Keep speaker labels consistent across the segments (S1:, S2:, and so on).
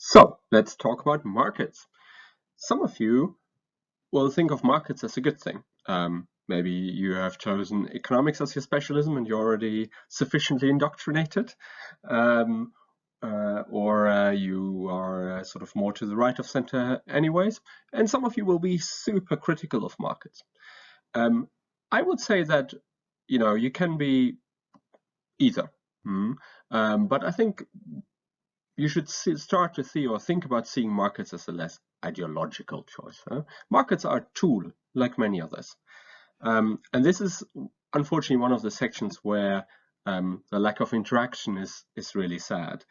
S1: So let's talk about markets. Some of you will think of markets as a good thing. Maybe you have chosen economics as your specialism and you're already sufficiently indoctrinated, um, or you are sort of more to the right of center anyways, and some of you will be super critical of markets. I would say that, you can be either. But I think you should start to see or think about seeing markets as a less ideological choice. Markets are a tool like many others. And this is unfortunately one of the sections where the lack of interaction is really sad.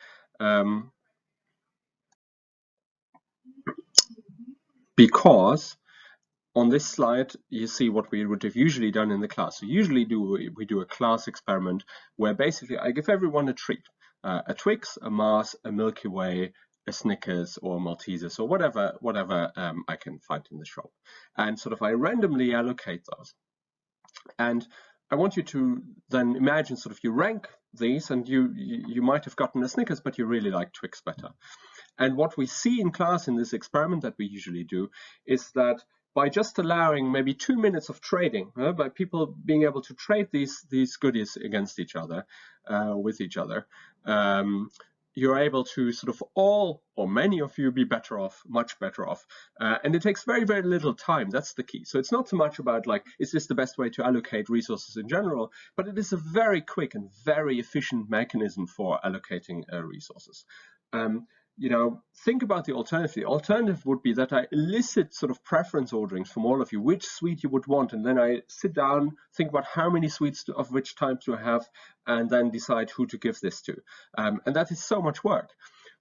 S1: Because on this slide, you see what we would have usually done in the class. So usually we do a class experiment where basically I give everyone a treat, a Twix, a Mars, a Milky Way, a Snickers or a Maltesers or whatever I can find in the shop. And sort of I randomly allocate those. And I want you to then imagine sort of you rank these and you might have gotten a Snickers, but you really like Twix better. And what we see in class in this experiment that we usually do is that by just allowing maybe 2 minutes of trading, by people being able to trade these goodies against each other, with each other, you're able to sort of all or many of you be better off, much better off. And it takes very, very little time. That's the key. So it's not so much about like, is this the best way to allocate resources in general, but it is a very quick and very efficient mechanism for allocating resources. Think about the alternative. The alternative would be that I elicit sort of preference orderings from all of you, which sweet you would want, and then I sit down, think about how many sweets of which types do I have, and then decide who to give this to. And that is so much work.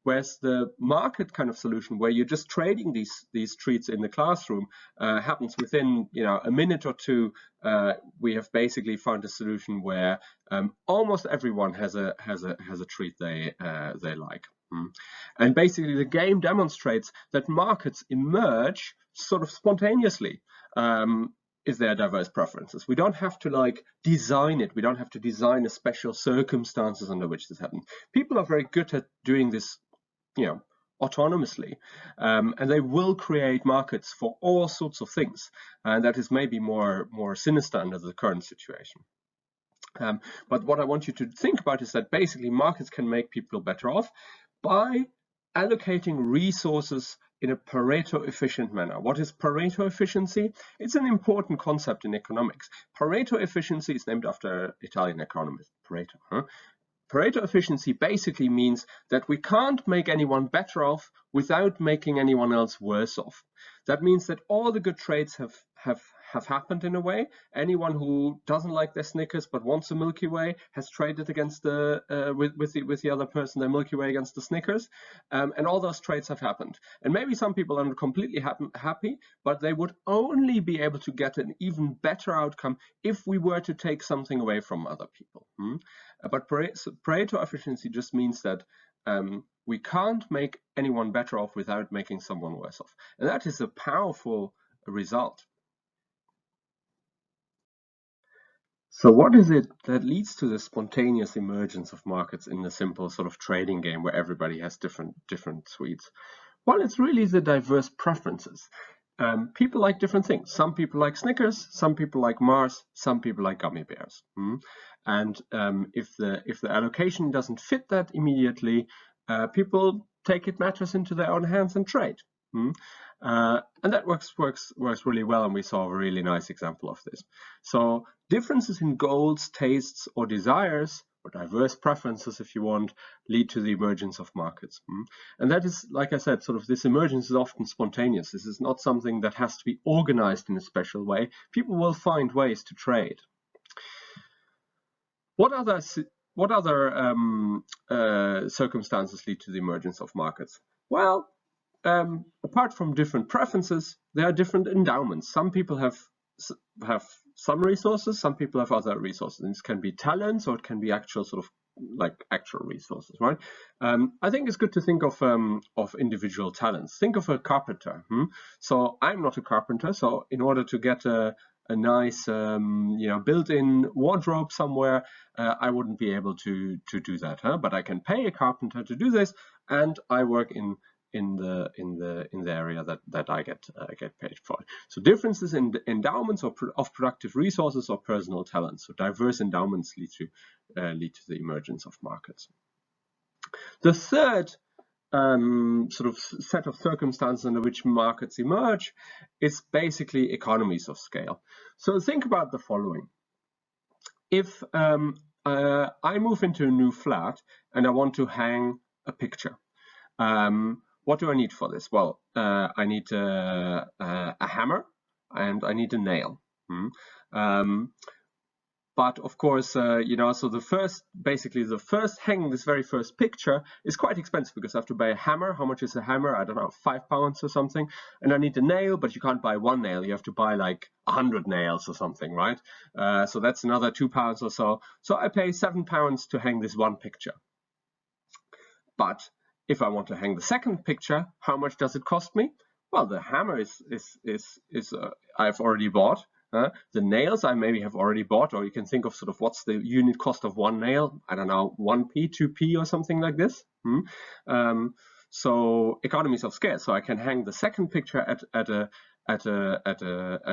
S1: Whereas the market kind of solution, where you're just trading these treats in the classroom, happens within a minute or two. We have basically found a solution where almost everyone has a treat they like. And basically the game demonstrates that markets emerge sort of spontaneously if there are diverse preferences. We don't have to like design it. We don't have to design a special circumstances under which this happens. People are very good at doing this, autonomously, and they will create markets for all sorts of things. And that is maybe more sinister under the current situation. But what I want you to think about is that basically markets can make people better off by allocating resources in a Pareto efficient manner. What is Pareto efficiency? It's an important concept in economics. Pareto efficiency is named after Italian economist Pareto. Pareto efficiency basically means that we can't make anyone better off without making anyone else worse off. That means that all the good trades have happened in a way. Anyone who doesn't like their Snickers but wants a Milky Way has traded against with the other person their Milky Way against the Snickers, and all those trades have happened. And maybe some people are completely happy, but they would only be able to get an even better outcome if we were to take something away from other people. But Pareto efficiency just means that we can't make anyone better off without making someone worse off. And that is a powerful result. So what is it that leads to the spontaneous emergence of markets in the simple sort of trading game where everybody has different sweets? Well, it's really the diverse preferences. People like different things. Some people like Snickers, some people like Mars, some people like gummy bears. And if the allocation doesn't fit that immediately, people take matters into their own hands and trade. And that works really well, and we saw a really nice example of this. So differences in goals, tastes, or desires, or diverse preferences, if you want, lead to the emergence of markets. And that is, like I said, sort of this emergence is often spontaneous. This is not something that has to be organized in a special way. People will find ways to trade. What other circumstances lead to the emergence of markets? Well, apart from different preferences, there are different endowments. Some people have some resources, some people have other resources. And this can be talents, or it can be actual sort of like actual resources, right? I think it's good to think of individual talents. Think of a carpenter. So I'm not a carpenter, so in order to get a nice built-in wardrobe somewhere, I wouldn't be able to do that, but I can pay a carpenter to do this, and I work in in the area that I get paid for. So differences in endowments of productive resources or personal talents. So diverse endowments lead to the emergence of markets. The third sort of set of circumstances under which markets emerge is basically economies of scale. So think about the following. If I move into a new flat and I want to hang a picture, what do I need for this? Well, I need a hammer and I need a nail. But of course, so the first hanging this very first picture is quite expensive because I have to buy a hammer. How much is a hammer? I don't know, £5 or something. And I need a nail, but you can't buy one nail. You have to buy like 100 nails or something, right? So that's another £2 or so. So I pay £7 to hang this one picture. But if I want to hang the second picture, how much does it cost me? Well, the hammer I've already bought. The nails I maybe have already bought, or you can think of sort of what's the unit cost of one nail. I don't know, 1p, 2p, or something like this. So economies of scale. So I can hang the second picture at a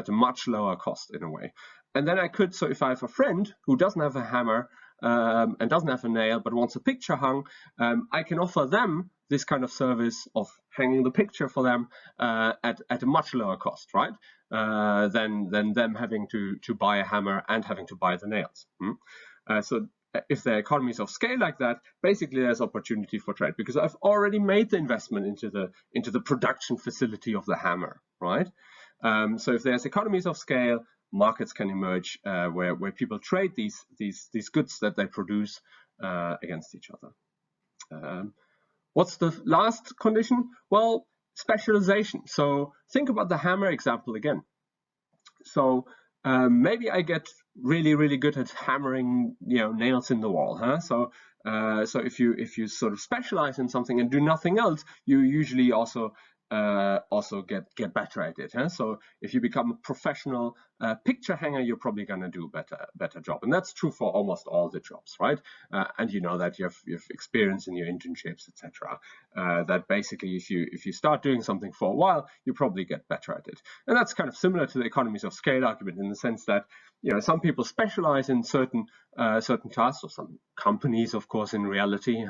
S1: much lower cost in a way. And then I could. So if I have a friend who doesn't have a hammer and doesn't have a nail but wants a picture hung, I can offer them this kind of service of hanging the picture for them at a much lower cost, right? Than them having to buy a hammer and having to buy the nails. So if there are economies of scale like that, basically there's opportunity for trade because I've already made the investment into the production facility of the hammer, right? So if there's economies of scale, markets can emerge where people trade these goods that they produce against each other. What's the last condition? Well, specialization. So think about the hammer example again. So maybe I get really good at hammering, nails in the wall. So if you sort of specialize in something and do nothing else, you usually also get better at it. So if you become a professional picture hanger, you're probably going to do a better job, and that's true for almost all the jobs, right? And you know that you've experience in your internships, etc. That basically, if you start doing something for a while, you probably get better at it, and that's kind of similar to the economies of scale argument in the sense that some people specialize in certain tasks, or some companies, of course, in reality,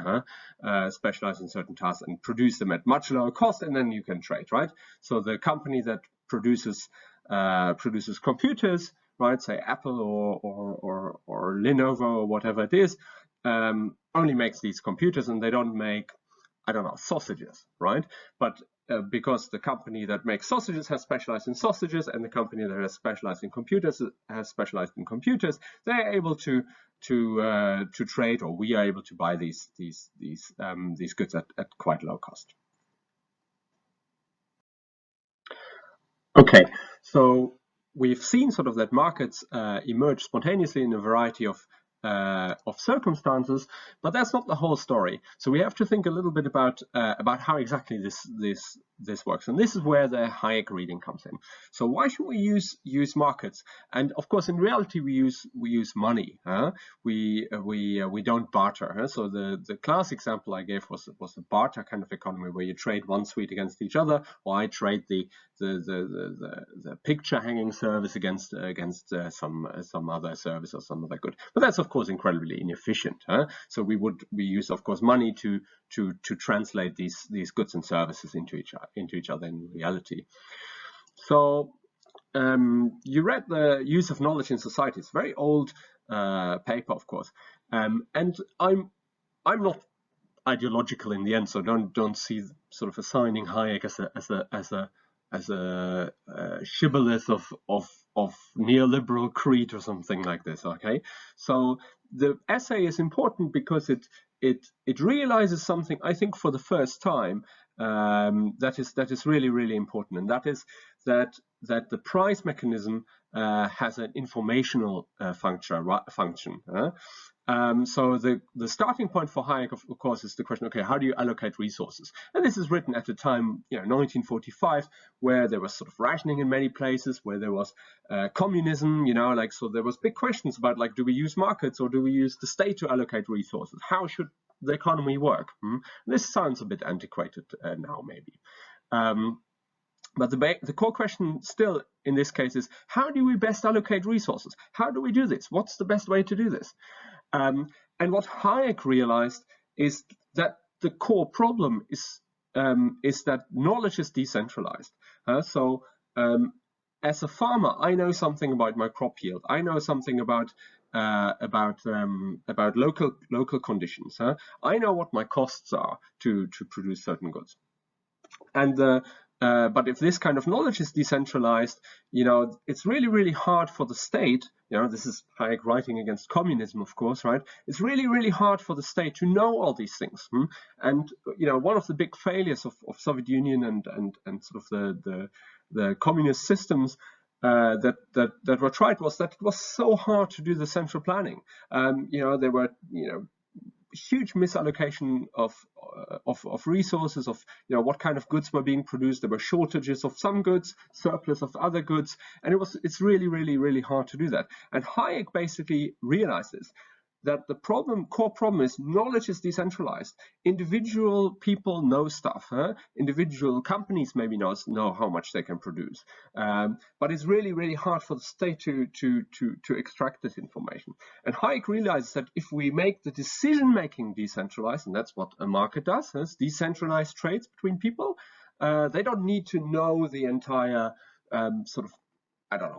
S1: specialize in certain tasks and produce them at much lower cost, and then you can trade, right? So the company that produces computers, right, say Apple or Lenovo or whatever it is, only makes these computers, and they don't make, I don't know, sausages, right? But because the company that makes sausages has specialized in sausages, and the company that has specialized in computers has specialized in computers, they are able to trade, or we are able to buy these goods at quite low cost. Okay, so we've seen sort of that markets emerge spontaneously in a variety of circumstances, but that's not the whole story. So we have to think a little bit about how exactly this works, and this is where the Hayek reading comes in. So why should we use markets? And of course, in reality, we use money. We don't barter. So the class example I gave was a barter kind of economy where you trade one sweet against each other, or I trade the picture hanging service against some other service or some other good. But that's of course incredibly inefficient. So we use of course money to translate these goods and services into each other in reality. So you read the Use of Knowledge in Society. It's a very old paper, of course, and I'm not ideological in the end, so don't see sort of assigning Hayek as a shibboleth of neoliberal creed or something like this. Okay, so the essay is important because it realizes something, I think, for the first time, that is really important, and that is that the price mechanism has an informational function. So the starting point for Hayek, of course, is the question: okay, how do you allocate resources? And this is written at a time, 1945, where there was sort of rationing in many places, where there was communism, so there was big questions about, like, do we use markets or do we use the state to allocate resources? How should the economy work? This sounds a bit antiquated now, maybe. But the core question still in this case is, how do we best allocate resources? How do we do this? What's the best way to do this? And what Hayek realized is that the core problem is that knowledge is decentralized. So as a farmer, I know something about my crop yield. I know something about local conditions. I know what my costs are to produce certain goods. And but if this kind of knowledge is decentralized, it's really, really hard for the state. This is Hayek writing against communism, of course, right? It's really, really hard for the state to know all these things. And one of the big failures of Soviet Union and sort of the communist systems that were tried was that it was so hard to do the central planning. There were huge misallocation of resources, of what kind of goods were being produced. There were shortages of some goods, surplus of other goods, and it's really, really, really hard to do that. And Hayek basically realizes that the core problem is knowledge is decentralized. Individual people know stuff. Individual companies maybe know how much they can produce, but it's really, really hard for the state to extract this information. And Hayek realizes that if we make the decision making decentralized, and that's what a market does, it's decentralized trades between people. They don't need to know the entire sort of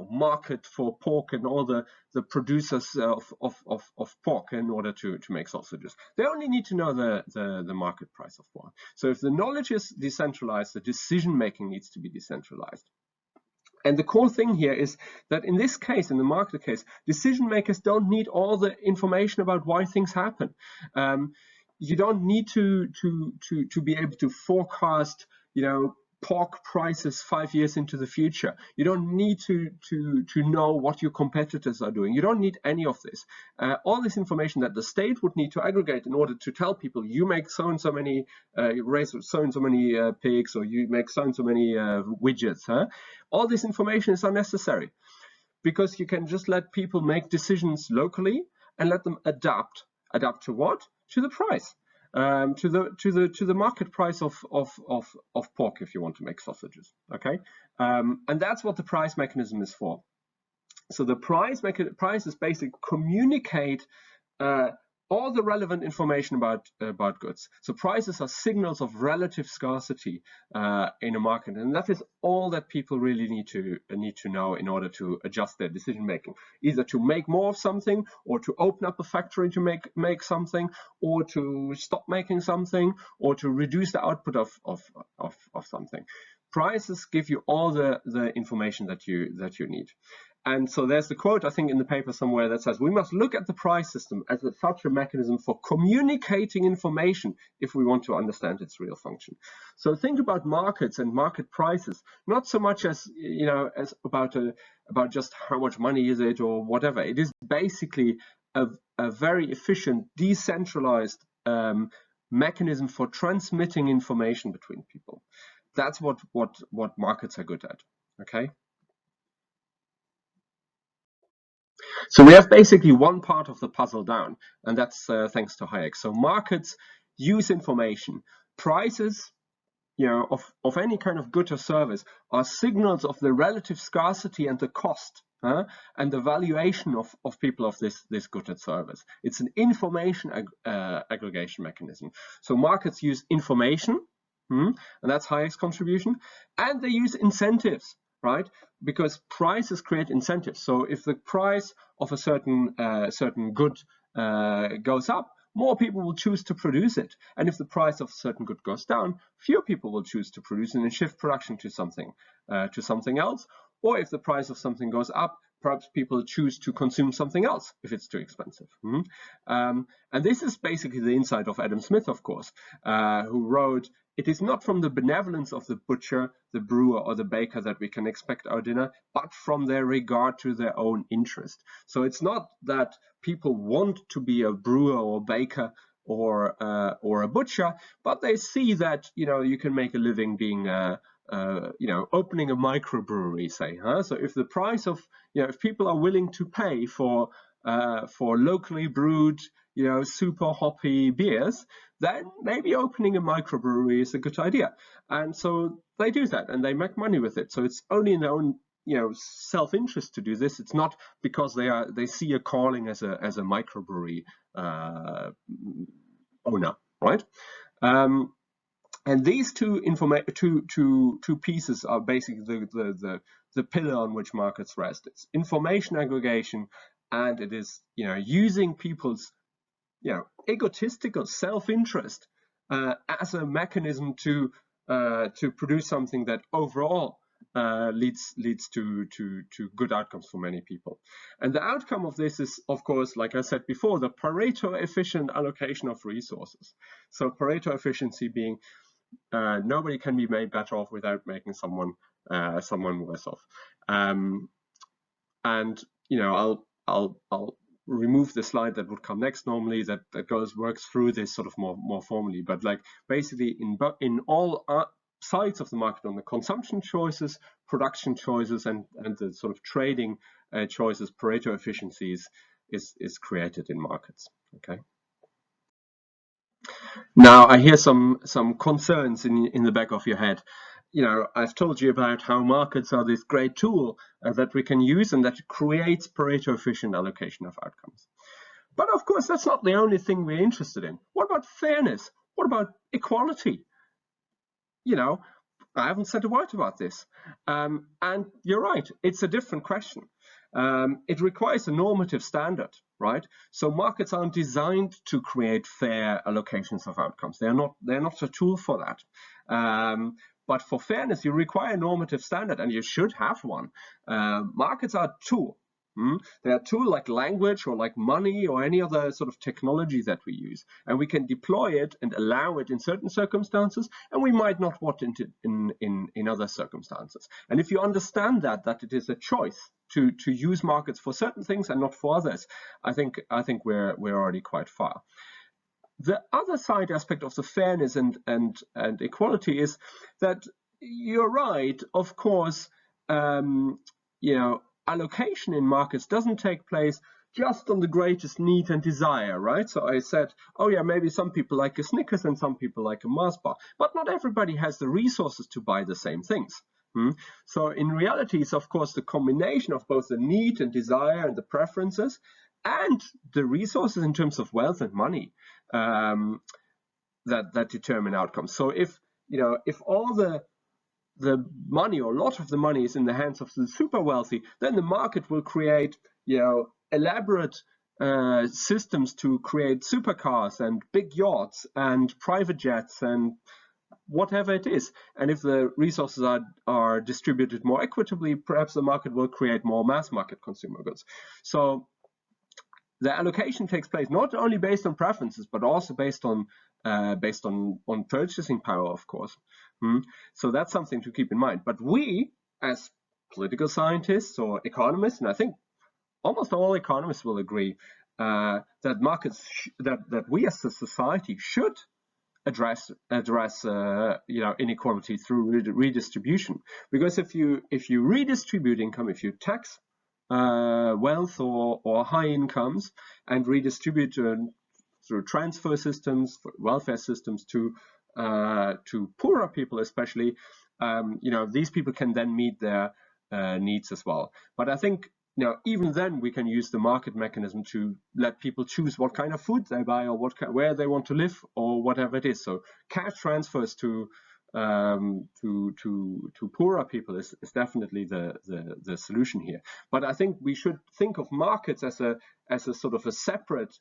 S1: market for pork and all the producers of pork in order to make sausages. They only need to know the market price of pork. So if the knowledge is decentralized, the decision making needs to be decentralized. And the core thing here is that in this case, in the market case, decision makers don't need all the information about why things happen. You don't need to be able to forecast, pork prices 5 years into the future. You don't need to know what your competitors are doing. You don't need any of this. All this information that the state would need to aggregate in order to tell people you make so and so many, you raise so and so many pigs, or you make so and so many widgets. All this information is unnecessary, because you can just let people make decisions locally and let them adapt. Adapt to what? To the price. To the market price of pork if you want to make sausages. Okay, and that's what the price mechanism is for. So the price is basically communicate all the relevant information about goods. So prices are signals of relative scarcity in a market, and that is all that people really need to know in order to adjust their decision making, either to make more of something, or to open up a factory to make something, or to stop making something, or to reduce the output of something. Prices give you all the information that you need. And so there's the quote, I think, in the paper somewhere that says, we must look at the price system as such a mechanism for communicating information if we want to understand its real function. So think about markets and market prices, not so much as, as about just how much money is it or whatever. It is basically a very efficient, decentralized mechanism for transmitting information between people. That's what markets are good at, okay? So we have basically one part of the puzzle down, and that's thanks to Hayek. So markets use information. Prices, of any kind of good or service are signals of the relative scarcity and the cost and the valuation of people of this good or service. It's an information aggregation mechanism. So markets use information, and that's Hayek's contribution, and they use incentives. Right, because prices create incentives. So if the price of a certain good goes up, more people will choose to produce it. And if the price of a certain good goes down, fewer people will choose to produce it and shift production to something else. Or if the price of something goes up, perhaps people choose to consume something else if it's too expensive. And this is basically the insight of Adam Smith, of course, who wrote, "It is not from the benevolence of the butcher, the brewer, or the baker that we can expect our dinner, but from their regard to their own interest." So it's not that people want to be a brewer or baker or a butcher, but they see that you can make a living being opening a microbrewery, say. So if the price of if people are willing to pay for locally brewed super hoppy beers, then maybe opening a microbrewery is a good idea. And so they do that and they make money with it. So it's only in their own self-interest to do this. It's not because they see a calling as a microbrewery owner, right? And these two pieces are basically the pillar on which markets rest. It's information aggregation, and it is using people's egotistical self-interest as a mechanism to produce something that overall leads to good outcomes for many people. And the outcome of this is, of course, like I said before, the Pareto efficient allocation of resources. So Pareto efficiency being nobody can be made better off without making someone worse off. And I'll remove the slide that would come next normally that works through this sort of more formally. But like basically in all sides of the market, on the consumption choices, production choices, and the sort of trading choices, Pareto efficiencies is created in markets. Okay. Now I hear some concerns in the back of your head. I've told you about how markets are this great tool that we can use and that creates Pareto efficient allocation of outcomes. But of course, that's not the only thing we're interested in. What about fairness? What about equality? I haven't said a word about this. And you're right, it's a different question. It requires a normative standard, right? So markets aren't designed to create fair allocations of outcomes. They're not a tool for that. But for fairness, you require a normative standard, and you should have one. Markets are a tool. They're a tool like language or like money or any other sort of technology that we use, and we can deploy it and allow it in certain circumstances, and we might not want it in other circumstances. And if you understand that it is a choice to use markets for certain things and not for others, I think we're already quite far. The other side aspect of the fairness and equality is that you're right, of course, allocation in markets doesn't take place just on the greatest need and desire, right? So I said, oh yeah, maybe some people like a Snickers and some people like a Mars bar, but not everybody has the resources to buy the same things. So in reality, it's of course the combination of both the need and desire and the preferences and the resources in terms of wealth and money that determine outcomes. So if all the money or a lot of the money is in the hands of the super wealthy, then the market will create elaborate systems to create supercars and big yachts and private jets and whatever it is. And if the resources are distributed more equitably, perhaps the market will create more mass market consumer goods. So the allocation takes place not only based on preferences, but also based on purchasing power, of course. So that's something to keep in mind. But we, as political scientists or economists, and I think almost all economists will agree that markets, that we as a society should address inequality through redistribution. Because if you redistribute income, if you tax wealth or high incomes and redistribute through transfer systems, welfare systems to poorer people, especially, these people can then meet their needs as well. But I think even then we can use the market mechanism to let people choose what kind of food they buy or where they want to live or whatever it is. So cash transfers to poorer people is definitely the solution here. But I think we should think of markets as a sort of a separate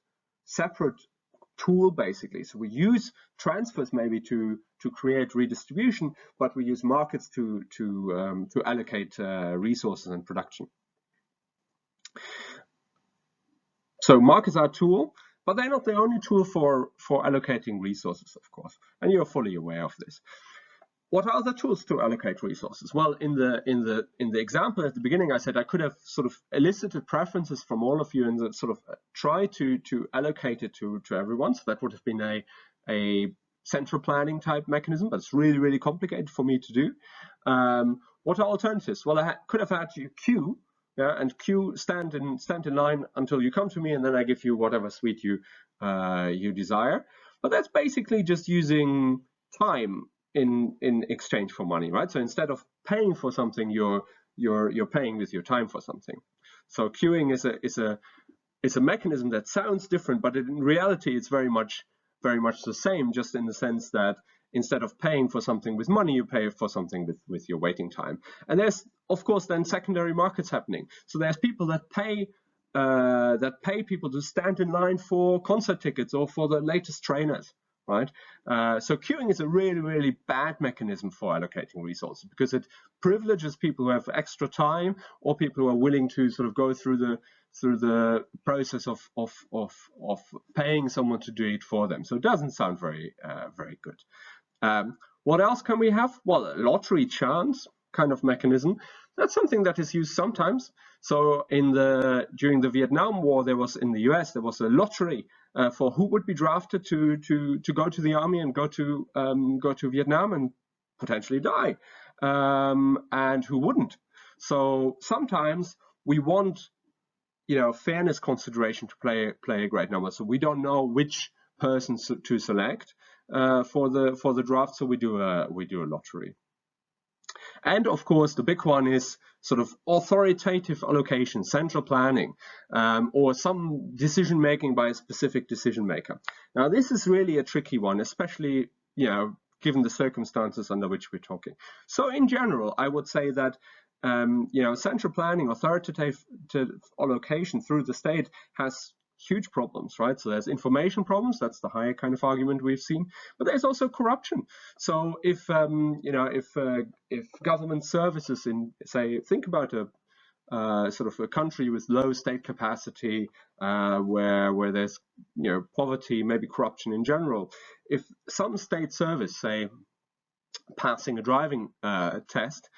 S1: tool, basically. So we use transfers maybe to create redistribution, but we use markets to allocate resources and production. So markets are a tool, but they're not the only tool for allocating resources, of course, and you're fully aware of this. What are the tools to allocate resources? Well, in the example at the beginning, I said I could have sort of elicited preferences from all of you and sort of try to allocate it to everyone. So that would have been a central planning type mechanism, but it's really, really complicated for me to do. What are alternatives? Well, I could have had you queue, and queue stand in line until you come to me, and then I give you whatever sweet you you desire. But that's basically just using time in exchange for money, right? So instead of paying for something, you're paying with your time for something. So queuing is a mechanism that sounds different, but in reality it's very much the same, just in the sense that instead of paying for something with money, you pay for something with your waiting time. And there's of course then secondary markets happening. So there's people that pay people to stand in line for concert tickets or for the latest trainers, right? So queuing is a really bad mechanism for allocating resources, because it privileges people who have extra time, or people who are willing to sort of go through the process of paying someone to do it for them. So it doesn't sound very good. What else can we have? Well, a lottery chance kind of mechanism. That's something that is used sometimes. So during the Vietnam War, in the US there was a lottery for who would be drafted to go to the army and go to Vietnam and potentially die, and who wouldn't. So sometimes we want, fairness consideration to play a great number. So we don't know which person to select for the draft, so we do a lottery. And of course, the big one is sort of authoritative allocation, central planning, or some decision making by a specific decision maker. Now, this is really a tricky one, especially, given the circumstances under which we're talking. So in general, I would say that central planning, authoritative allocation through the state has huge problems, right? So there's information problems. That's the higher kind of argument we've seen. But there's also corruption. So if government services think about a sort of a country with low state capacity, where there's poverty, maybe corruption in general. If some state service, say passing a driving test,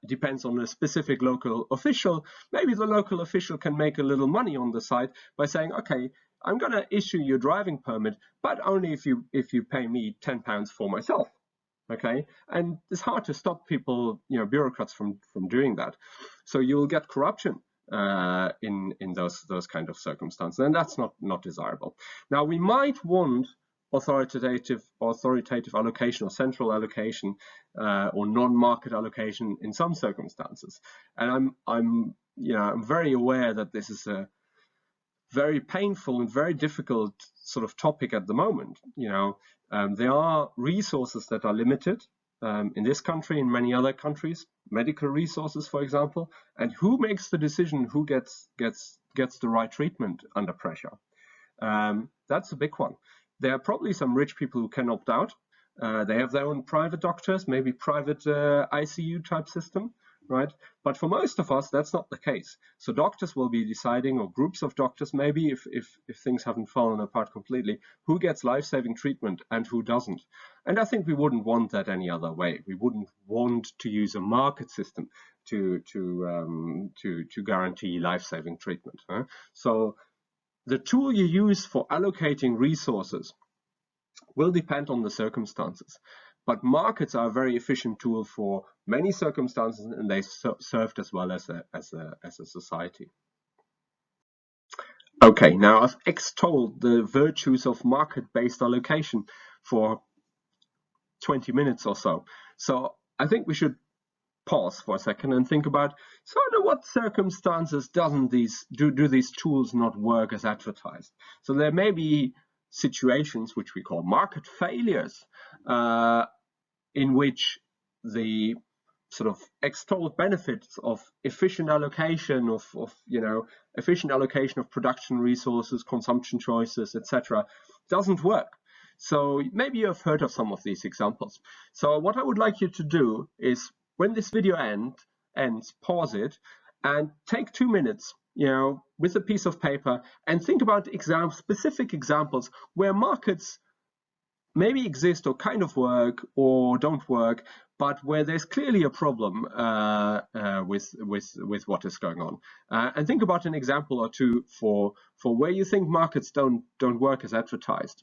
S1: depends on a specific local official, maybe the local official can make a little money on the side by saying, okay, I'm going to issue you a driving permit, but only if you pay me £10 for myself. Okay, and it's hard to stop people, bureaucrats from doing that. So you'll get corruption in those kind of circumstances, and that's not desirable. Now, we might want authoritative allocation or central allocation or non-market allocation in some circumstances, and I'm very aware that this is a very painful and very difficult sort of topic at the moment. There are resources that are limited in this country, in many other countries, medical resources, for example, and who makes the decision who gets the right treatment under pressure? That's a big one. There are probably some rich people who can opt out. They have their own private doctors, maybe private ICU type system, right? But for most of us, that's not the case. So doctors will be deciding, or groups of doctors, maybe if things haven't fallen apart completely, who gets life-saving treatment and who doesn't. And I think we wouldn't want that any other way. We wouldn't want to use a market system to guarantee life-saving treatment. So the tool you use for allocating resources will depend on the circumstances. But markets are a very efficient tool for many circumstances, and they served as well as a society. Okay, now I've extolled the virtues of market-based allocation for 20 minutes or so. So I think we should pause for a second and think about, so under what circumstances do these tools not work as advertised? So there may be situations which we call market failures, in which the sort of extolled benefits of efficient allocation of production resources, consumption choices, etc., doesn't work. So maybe you have heard of some of these examples. So what I would like you to do is, when this video ends, pause it and take 2 minutes, with a piece of paper, and think about specific examples where markets maybe exist or kind of work or don't work, but where there's clearly a problem with what is going on. And think about an example or two for where you think markets don't work as advertised.